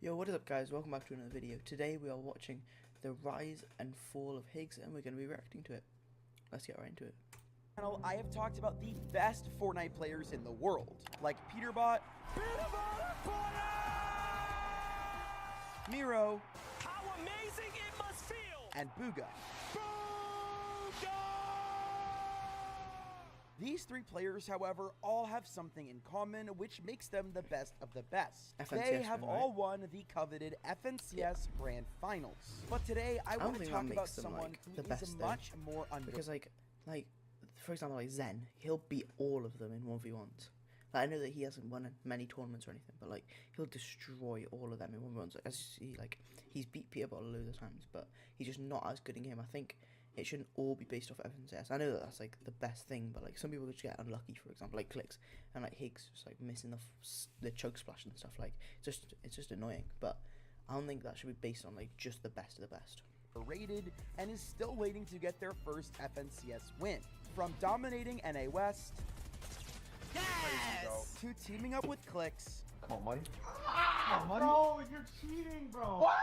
Yo, what is up guys, welcome back to another video. Today we are watching the rise and fall of Higgs and we're going to be reacting to it. Let's get right into it. I have talked about the best Fortnite players in the world, like Peterbot, Miro, How amazing it must feel! and Booga. These three players, however, all have something in common, which makes them the best of the best. FNCS They have win, all right? won the coveted FNCS Grand Finals. But today, I want to think talk that about makes them, someone like, the who best, is though. much more Because for example, like Zen, he'll beat all of them in 1v1s. Like, I know that he hasn't won many tournaments or anything, but like he'll destroy all of them in 1v1s. Like, as you see, like he's beat Peterbot loads of times, but he's just not as good in game. I think it shouldn't all be based off FNCS. I know that that's like the best thing, but like some people just get unlucky. For example, like Clicks and like Higgs, just like missing the choke splash and stuff. Like it's just annoying. But I don't think that should be based on like just the best of the best. rated and is still waiting to get their first FNCS win. From dominating NA West to teaming up with Clicks Come on, money. Come on, money. Bro, you're cheating, bro. What?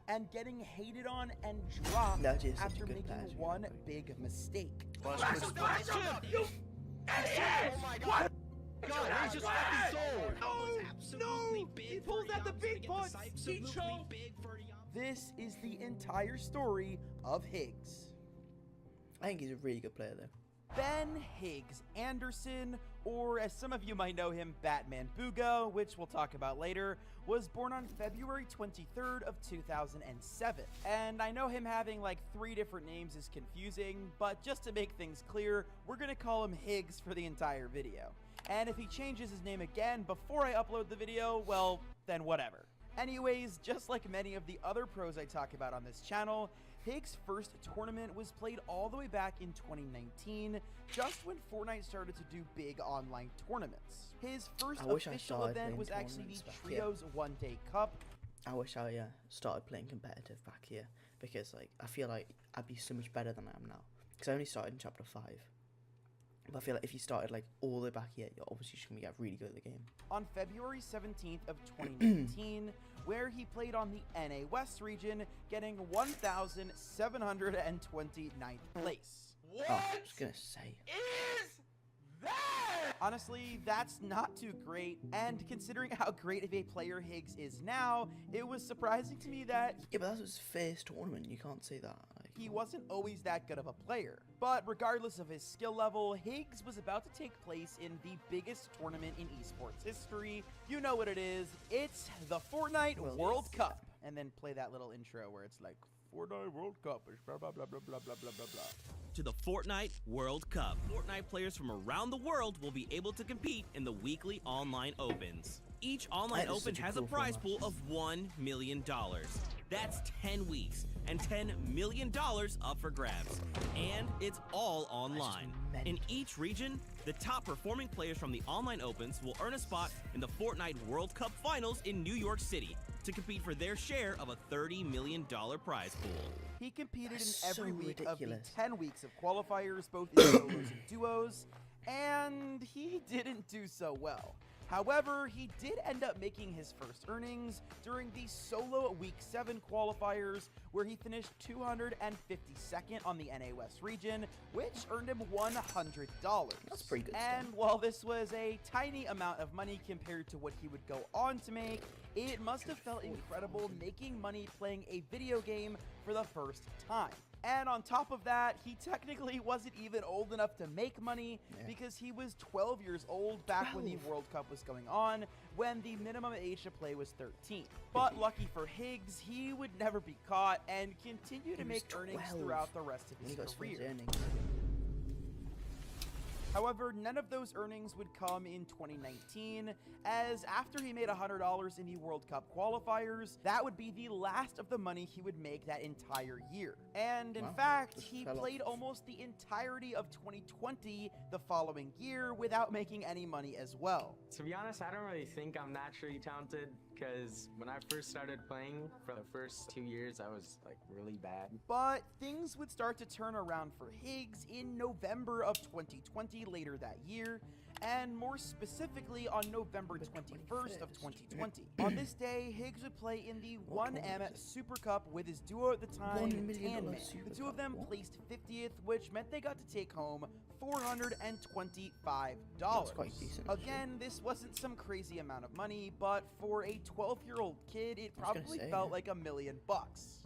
and getting hated on and dropped No, just such a after good making player, one actually. big mistake. Oh my god! God, he's just fucking sold! No! He pulls out the big butts! He choked! This is the entire story of Higgs. I think he's a really good player though. Ben Higgs Anderson, or as some of you might know him, Batman Booga, which we'll talk about later, was born on February 23rd of 2007. And I know him having like 3 different names is confusing, but just to make things clear, we're gonna call him Higgs for the entire video. And if he changes his name again before I upload the video, well, then whatever. Anyways, just like many of the other pros I talk about on this channel, Higgs' first tournament was played all the way back in 2019, just when Fortnite started to do big online tournaments. His first official event was actually the Trios One Day Cup. I wish I started playing competitive back here, because like I feel like I'd be so much better than I am now. Because I only started in chapter 5. But I feel like if you started like all the way back here, you're obviously just gonna get really good at the game. On February 17th of 2019, where he played on the NA West region, getting 1,729th place. What Oh, I was gonna say. is that? Honestly, that's not too great, and considering how great of a player Higgs is now, it was surprising to me that Yeah, but that was his first tournament. You can't say that. Like, he wasn't always that good of a player. But regardless of his skill level, Higgs was about to take place in the biggest tournament in esports history. You know what it is. It's the Fortnite World Cup. And then play that little intro where it's like, Fortnite World Cup, blah, blah, blah, blah, blah, blah, blah, blah, blah. To the Fortnite World Cup. Fortnite players from around the world will be able to compete in the weekly online opens. Each online That is open such a has cool a prize format. pool of $1 million. That's 10 weeks and $10 million up for grabs. And it's all online. mental. In each region, the top performing players from the online opens will earn a spot in the Fortnite World Cup finals in New York City to compete for their share of a $30 million prize pool. He competed That's in every so week ridiculous. of the 10 weeks of qualifiers, both in solos and duos, and he didn't do so well. However, he did end up making his first earnings during the solo Week 7 qualifiers, where he finished 252nd on the NA West region, which earned him $100. That's pretty good And stuff. while this was a tiny amount of money compared to what he would go on to make, it must have felt incredible making money playing a video game for the first time. And on top of that, he technically wasn't even old enough to make money because he was 12 years old back when the 12? World Cup was going on, when the minimum age to play was 13. But lucky for Higgs, he would never be caught and continue to He was make earnings 12 throughout the rest of when his he got his first career. earnings. However, none of those earnings would come in 2019, as after he made $100 in the World Cup qualifiers, that would be the last of the money he would make that entire year. And in Wow, fact, just he fell off. played almost the entirety of 2020 the following year without making any money as well. To be honest, I don't really think I'm naturally talented, because when I first started playing, for the first 2 years, I was like really bad. But things would start to turn around for Higgs in November of 2020 later that year, and more specifically on November 21st of 2020. On this day, Higgs would play in the 1M Super Cup with his duo at the time, $1 million Tan Man. Super The two of them Cup, what? placed 50th, which meant they got to take home $425. That's quite decent, actually. Again, this wasn't some crazy amount of money, but for a 12-year-old kid, it I was gonna probably say, felt yeah. like $1 million.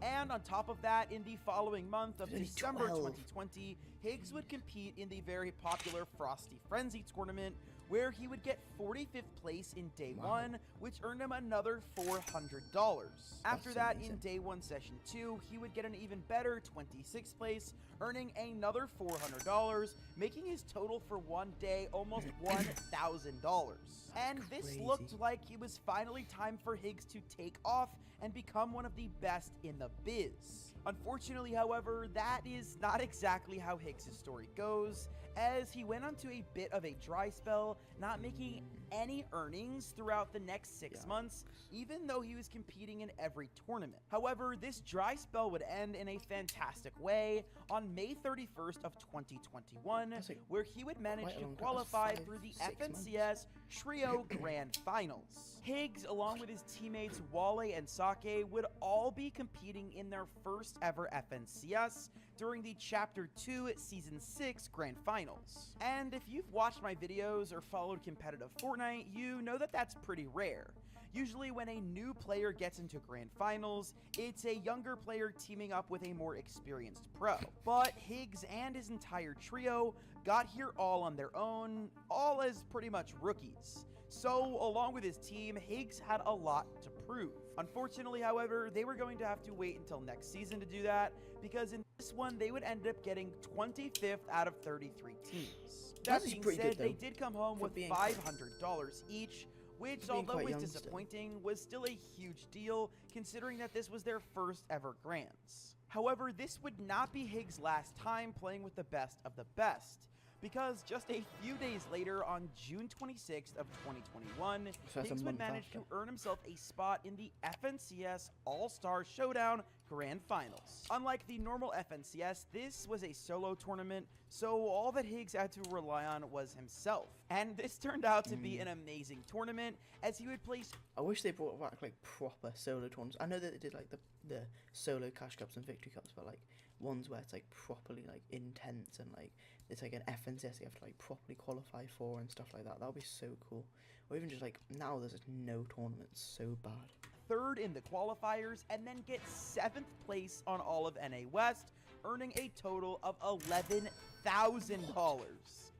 And on top of that, in the following month of He's only December 12. 2020, Higgs would compete in the very popular Frosty Frenzy tournament, where he would get 45th place in day Wow. 1, which earned him another $400. After That's that, amazing. in day 1 session 2, he would get an even better 26th place, earning another $400, making his total for one day almost $1,000. And this crazy. looked like it was finally time for Higgs to take off and become one of the best in the biz. Unfortunately, however, that is not exactly how Higgs' story goes, as he went onto a bit of a dry spell, not making any earnings throughout the next 6 months, even though he was competing in every tournament. However, this dry spell would end in a fantastic way on May 31st of 2021, That's like where he would manage quite a to long time. qualify That's through the 6 months. FNCS Trio Grand Finals. Higgs, along with his teammates Wale and Sake, would all be competing in their first ever FNCS during the Chapter 2 Season 6 Grand Finals. And if you've watched my videos or followed competitive Fortnite, you know that that's pretty rare. Usually when a new player gets into Grand Finals, it's a younger player teaming up with a more experienced pro. But Higgs and his entire trio got here all on their own, all as pretty much rookies. So, along with his team, Higgs had a lot to prove. Unfortunately, however, they were going to have to wait until next season to do that, because in this one, they would end up getting 25th out of 33 teams. That That's being pretty said, good, they though, did come home for with being $500 each, which, for being although quite was young still. disappointing, was still a huge deal, considering that this was their first ever Grands. However, this would not be Higgs' last time playing with the best of the best, because just a few days later, on June 26th of 2021, So that's a Higgs would month manage after. to earn himself a spot in the FNCS All-Star Showdown Grand Finals. Unlike the normal FNCS, this was a solo tournament, so all that Higgs had to rely on was himself. And this turned out to be an amazing tournament, as he would place I wish they brought back like proper solo tournaments. I know that they did like the solo cash cups and victory cups, but like ones where it's like properly like intense and like it's like an FNCS you have to like properly qualify for and stuff like that. That would be so cool. Or even just like now there's just no tournaments, so bad. third in the qualifiers, and then get 7th place on all of NA West, earning a total of $11,000.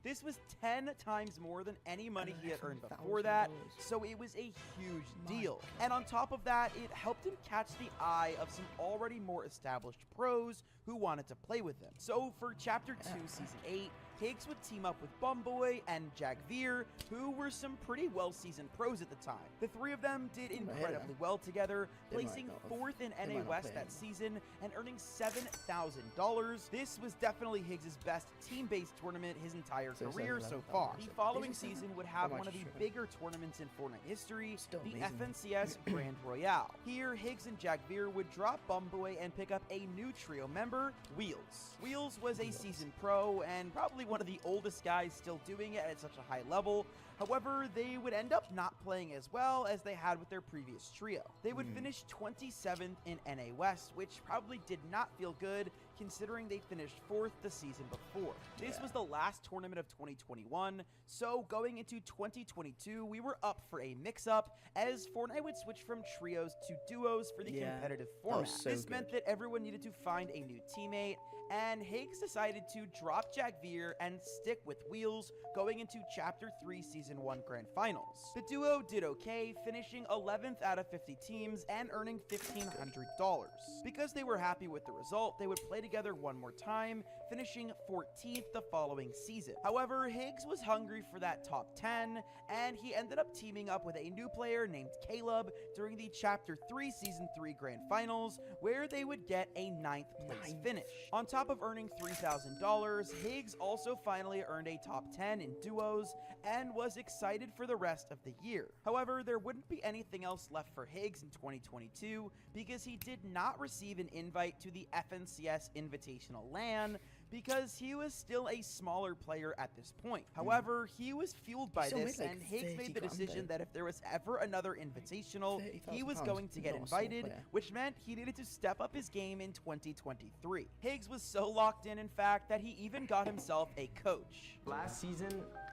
This was 10 times more than any money he had earned before that, so it was a huge deal. And on top of that, it helped him catch the eye of some already more established pros who wanted to play with him. So for Chapter 2, Season 8, Higgs would team up with Bumboy and Jagveer, who were some pretty well-seasoned pros at the time. The three of them did incredibly well together, They might placing not have- 4th in they NA might not West play that anymore. season and earning $7,000. This was definitely Higgs' best team-based tournament his entire So it's career like so 11,000. far. The Is it following 7? season would have much one of the is it? bigger tournaments in Fortnite history, Still the amazing. FNCS Grand Royale. Here, Higgs and Jagveer would drop Bumboy and pick up a new trio member, Wheels. Wheels was a seasoned pro and probably one of the oldest guys still doing it at such a high level. However, they would end up not playing as well as they had with their previous trio. They would finish 27th in NA West, which probably did not feel good considering they finished 4th the season before. This was the last tournament of 2021, so going into 2022, we were up for a mix-up as Fortnite would switch from trios to duos for the Yeah, competitive that was format. so This meant good. that everyone needed to find a new teammate, and Higgs decided to drop Jagveer and stick with Wheels going into Chapter 3 Season 1 Grand Finals. The duo did okay, finishing 11th out of 50 teams and earning $1,500. Because they were happy with the result, they would play together one more time, finishing 14th the following season. However, Higgs was hungry for that top 10, and he ended up teaming up with a new player named Caleb during the Chapter 3 Season 3 Grand Finals, where they would get a 9th place finish. On top of earning $3,000, Higgs also finally earned a top 10 in duos and was excited for the rest of the year. However, there wouldn't be anything else left for Higgs in 2022 because he did not receive an invite to the FNCS Invitational LAN because he was still a smaller player at this point. However, he was fueled by still this, made, like, and Higgs 30 made the grand, decision though. that if there was ever another invitational, he was £30,000, going to get not a small invited, player. which meant he needed to step up his game in 2023. Higgs was so locked in fact, that he even got himself a coach. Last season,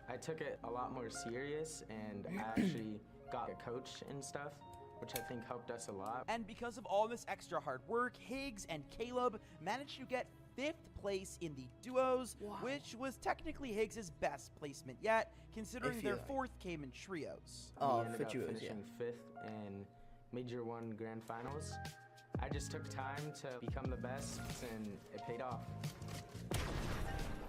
I took it a lot more serious, and I actually got a coach and stuff, which I think helped us a lot. And because of all this extra hard work, Higgs and Caleb managed to get 5th place in the duos, Wow. which was technically Higgs' best placement yet, considering If their you like. 4th came in trios. Oh, We ended for up duos, finishing 5th in Major 1 Grand Finals. I just took time to become the best, and it paid off.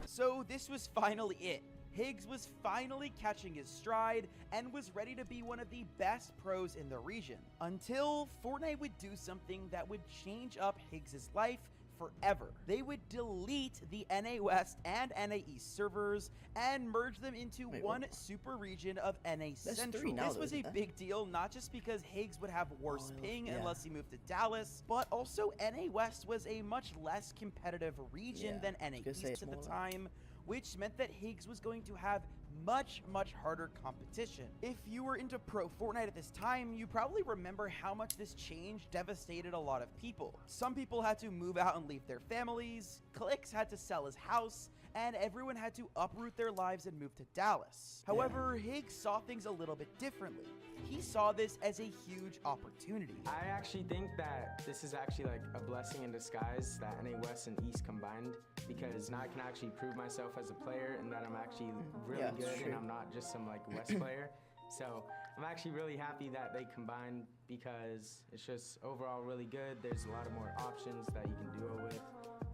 So this was finally it. Higgs was finally catching his stride and was ready to be one of the best pros in the region, until Fortnite would do something that would change up Higgs' life forever. They would delete the NA West and NA East servers and merge them into Wait, one what? super region of NA Central. 3 now, This though, was a isn't there? big deal, not just because Higgs would have worse Oh, ping yeah. unless he moved to Dallas, but also NA West was a much less competitive region Yeah, than I NA was gonna say East at the it's more like- time, which meant that Higgs was going to have much harder competition. If you were into pro Fortnite at this time, you probably remember how much this change devastated a lot of people. Some people had to move out and leave their families, Clicks had to sell his house, and everyone had to uproot their lives and move to Dallas. However, Higgs saw things a little bit differently. He saw this as a huge opportunity. I actually think that this is actually like a blessing in disguise that NA West and East combined, because now I can actually prove myself as a player and that I'm actually really Yeah, it's good true. and I'm not just some like West player. So I'm actually really happy that they combined, because it's just overall really good. There's a lot of more options that you can duo with,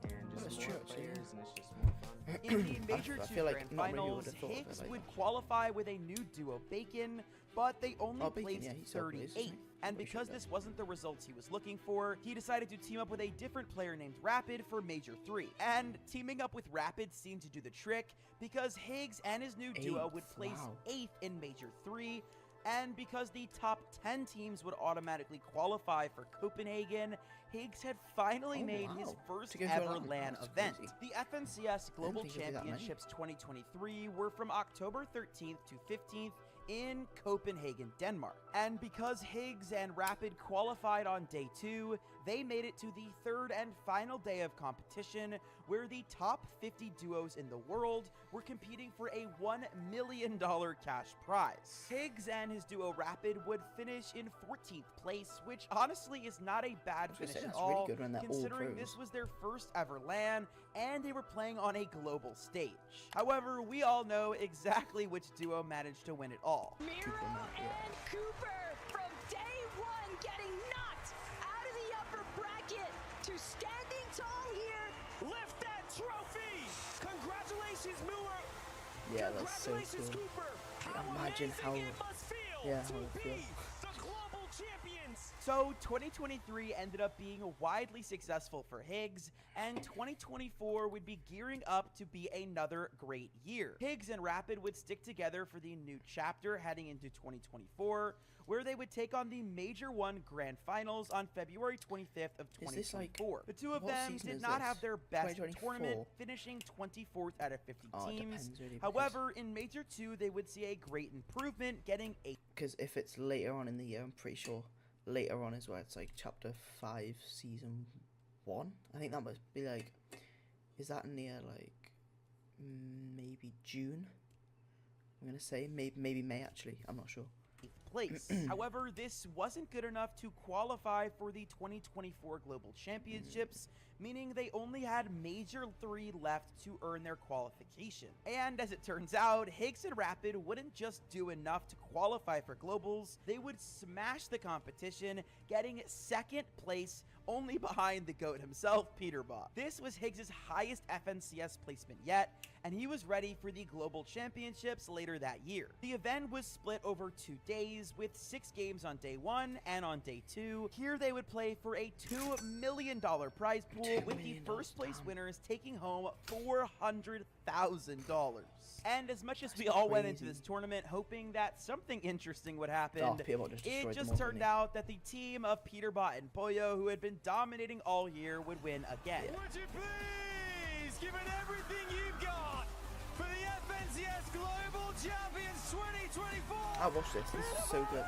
and just That's more true, actually, yeah. players, and it's just more fun. In the Major I 2 feel like Grand not many people Finals, would've thought of it Higgs like would that. qualify with a new duo Bacon, but they only Oh, Bacon, placed yeah, he's so good, isn't 38th. he? And Pretty because sure this wasn't the results he was looking for, he decided to team up with a different player named Rapid for Major 3. And teaming up with Rapid seemed to do the trick, because Higgs and his new duo would 8th, place wow. 8th in Major 3, and because the top 10 teams would automatically qualify for Copenhagen, Higgs had finally Oh, made his wow. first To go to ever Atlanta, LAN that's event. crazy. The FNCS Global think it'd be that many. Championships 2023 were from October 13th to 15th in Copenhagen, Denmark. And because Higgs and Rapid qualified on day 2, they made it to the 3rd and final day of competition, where the top 50 duos in the world were competing for a $1 million cash prize. Higgs and his duo Rapid would finish in 14th place, which honestly is not a bad I was gonna finish say, at that's all, really good when they're all considering pros. this was their first ever LAN, and they were playing on a global stage. However, we all know exactly which duo managed to win it all. Miro and Cooper from day one getting knocked out of the upper bracket to standing tall here. Lift that trophy! Congratulations, Miller! Yeah, that's so Congratulations, cool. Cooper! Like, How imagine amazing how- it must feel yeah, to how it be feels. the global champions! So 2023 ended up being widely successful for Higgs, and 2024 would be gearing up to be another great year. Higgs and Rapid would stick together for the new chapter heading into 2024, where they would take on the Major 1 Grand Finals on February 25th of Is this, like, 2024. The two of what them season did is not this? have their best 2024? tournament, finishing 24th out of 50 Oh, it teams. depends really, because- However, in Major 2, they would see a great improvement, getting 8th. Because if it's later on in the year, I'm pretty sure later on is where it's like chapter 5, season 1. I think that must be like, is that near like maybe June? I'm gonna say maybe May actually. I'm not sure. Place. However, this wasn't good enough to qualify for the 2024 Global Championships, meaning they only had Major 3 left to earn their qualification. And as it turns out, Higgs and Rapid wouldn't just do enough to qualify for Globals, they would smash the competition, getting 2nd place, only behind the GOAT himself, Peterbot. This was Higgs' highest FNCS placement yet, and he was ready for the Global Championships later that year. The event was split over 2 days, with 6 games on day 1 and on day 2. Here they would play for a $2 million prize pool, $2 with the million, first place damn. winners taking home $400,000. And as much as we all went into crazy. this tournament hoping that something interesting would happen, Oh, Peterbot just it destroyed them just all, turned didn't he? out that the team of Peterbot and Pollo, who had been dominating all year, would win again. Would you please give it everything you've got for the FNCS Global Champions 2024. I watched this. This is so good.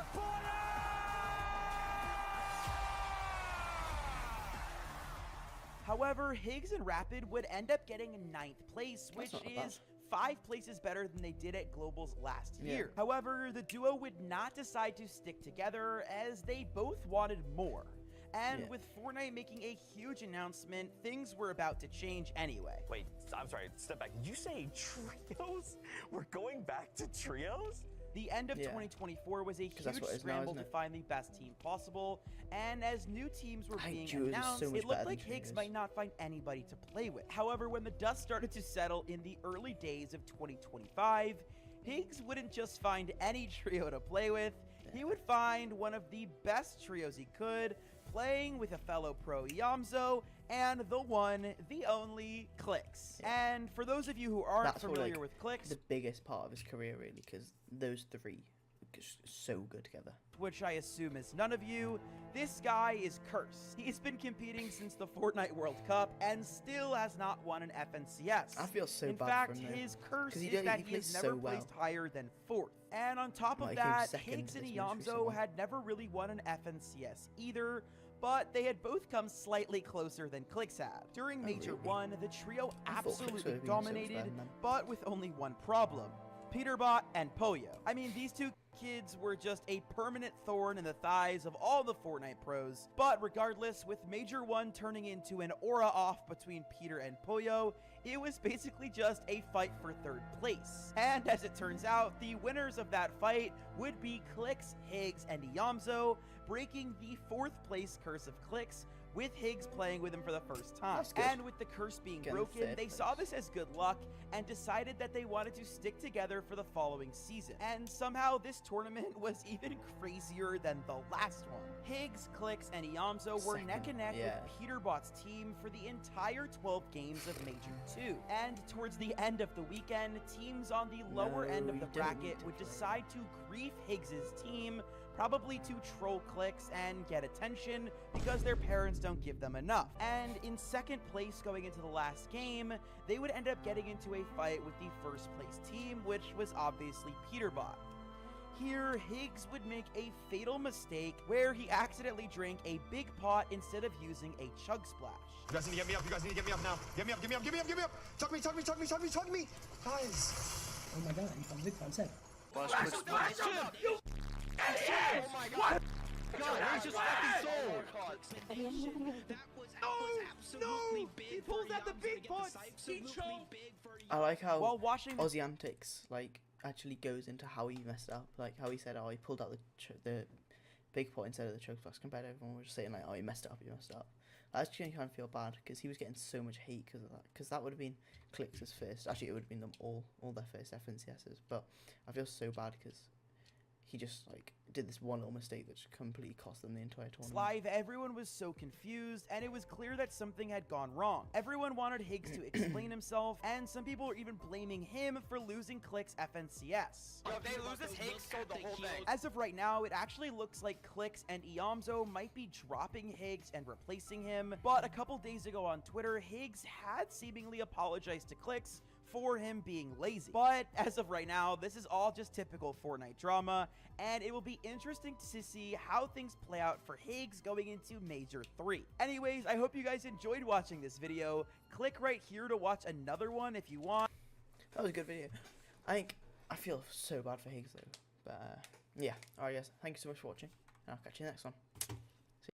However, Higgs and Rapid would end up getting 9th place, which not bad. is 5 places better than they did at Globals last Yeah. year. However, the duo would not decide to stick together as they both wanted more. And Yeah. with Fortnite making a huge announcement, things were about to change anyway. Wait, I'm sorry, step back. You say trios? We're going back to trios? The end of Yeah. 2024 was a 'Cause that's huge what it is now, scramble isn't to it? find the best team possible, and as new teams were I think being duos are so announced, much it better looked than like Higgs trios. might not find anybody to play with. However, when the dust started to settle in the early days of 2025, Higgs wouldn't just find any trio to play with, he would find one of the best trios he could, playing with a fellow pro Yamzo and the one, the only, Clix. And for those of you who aren't That's what, familiar like, with Clix, the biggest part of his career, really, because those three are just so good together. which I assume is none of you, this guy is cursed. He's been competing since the Fortnite World Cup and still has not won an FNCS. I feel so In bad fact, for him, though, his curse 'cause he is don't- that he he has plays never so well. placed higher than 4th. And on top of Like, he came that, second Higgs and this most recent Iamzo one. had never really won an FNCS either, but they had both come slightly closer than Clix had. During Major really? 1, the trio I thought Clix absolutely would have been so much better dominated, than them. but with only one problem. Peterbot and Poyo. I mean, these two kids were just a permanent thorn in the thighs of all the Fortnite pros. But regardless, with Major 1 turning into an aura off between Peter and Poyo, it was basically just a fight for 3rd place. And as it turns out, the winners of that fight would be Clix, Higgs, and Iamzo, breaking the 4th place curse of Clix, with Higgs playing with him for the first time. That's good. And with the curse being Getting broken, third they place. saw this as good luck and decided that they wanted to stick together for the following season. And somehow this tournament was even crazier than the last one. Higgs, Clix, and Iamzo were neck and neck yeah. with Peterbot's team for the entire 12 games of Major 2. And towards the end of the weekend, teams on the lower end No, of the you don't need bracket to would play. decide to grief Higgs's team, probably to troll Clix and get attention because their parents don't give them enough. And in 2nd place going into the last game, they would end up getting into a fight with the 1st place team, which was obviously Peterbot. Here, Higgs would make a fatal mistake where he accidentally drank a big pot instead of using a chug splash. You guys need to get me up. You guys need to get me up now. Get me up, get me up, get me up, get me up. Tug me, tug me, tug me, tug me, tug me. Guys. Oh my god, you found big fan said. Oh my god! God, he's just fucking sold! No! He pulls out the big pots! He choked! I like how While watching the Aussie Antics like actually goes into how he messed up, like how he said, "Oh, he pulled out the big pot instead of the choke flask." Compared to everyone was just saying like, "Oh, he messed up, he messed up." I actually kind of feel bad because he was getting so much hate because of that. Because that would have been Clix's first. Actually, it would have been them all their first FNCSs. But I feel so bad because he just like did this one little mistake that just completely cost them the entire tournament. live, everyone was so confused, and it was clear that something had gone wrong. Everyone wanted Higgs to explain himself, and some people were even blaming him for losing Clix FNCS. Yo, if they lose this, Higgs sold the whole thing. As of right now, it actually looks like Clix and Iamzo might be dropping Higgs and replacing him, but a couple days ago on Twitter, Higgs had seemingly apologized to Clix for him being lazy. But as of right now, this is all just typical Fortnite drama, and it will be interesting to see how things play out for Higgs going into Major 3. Anyways, I hope you guys enjoyed watching this video. Click right here to watch another one if you want. That was a good video. I feel so bad for Higgs though. But yeah, alright guys, thank you so much for watching. And I'll catch you in the next one.